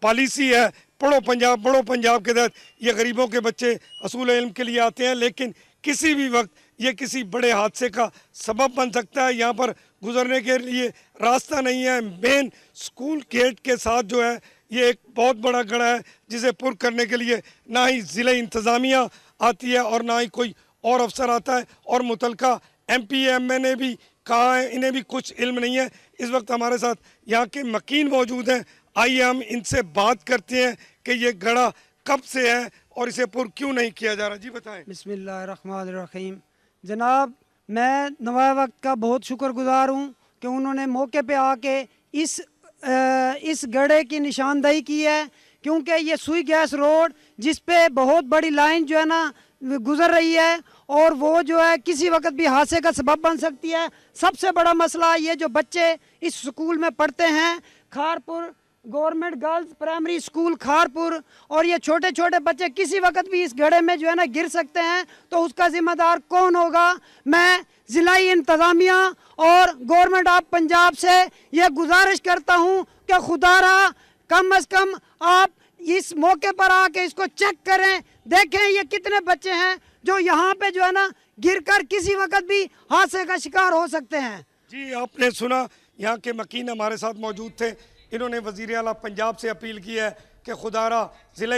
Policy है पढ़ो पंजाब के तहत ये गरीबों के बच्चे असूल इल्म के लिए आते हैं, लेकिन किसी भी वक्त ये किसी बड़े हादसे का सबब बन सकता है। यहाँ पर गुजरने के लिए रास्ता नहीं है। मेन स्कूल गेट के साथ जो है ये एक बहुत बड़ा गड़ा है, जिसे पुर करने के लिए ना ही ज़िला इंतज़ामिया आती है और ना ही कोई और अफसर आता है, और मुतलका MP MNA भी कहा है, इन्हें भी कुछ इल्म नहीं है। इस वक्त हमारे साथ यहाँ के मकीन मौजूद हैं, आइए हम इनसे बात करते हैं कि ये गड़ा कब से है और इसे पुर क्यों नहीं किया जा रहा। जी बताएं। बिस्मिल्लाहिर्रहमानिर्रहीम। जनाब, मैं नवाब वक्त का बहुत शुक्रगुजार हूँ कि उन्होंने मौके पे आके इस गड्ढे की निशानदेही की है, क्योंकि ये सुई गैस रोड जिस पे बहुत बड़ी लाइन जो है ना गुजर रही है, और वो जो है किसी वक्त भी हादसे का सबब बन सकती है। सबसे बड़ा मसला ये जो बच्चे इस स्कूल में पढ़ते हैं, Kharpur government girls primary school Kharpur, और ये छोटे छोटे बच्चे किसी वक्त भी इस गड्ढे में जो है ना गिर सकते हैं, तो उसका जिम्मेदार कौन होगा। मैं ज़िलाई इंतज़ामिया और गवर्नमेंट ऑफ पंजाब से ये गुजारिश करता हूँ कि खुदारा कम अज़ कम आप इस मौके पर आके इसको चेक करें, देखें ये कितने बच्चे हैं जो यहाँ पे जो है ना गिरकर किसी वक्त भी हादसे का शिकार हो सकते हैं। जी आपने सुना, यहाँ के मकीन हमारे साथ मौजूद थे। इन्होंने वज़ीर आला पंजाब से अपील की है कि खुदारा ज़िला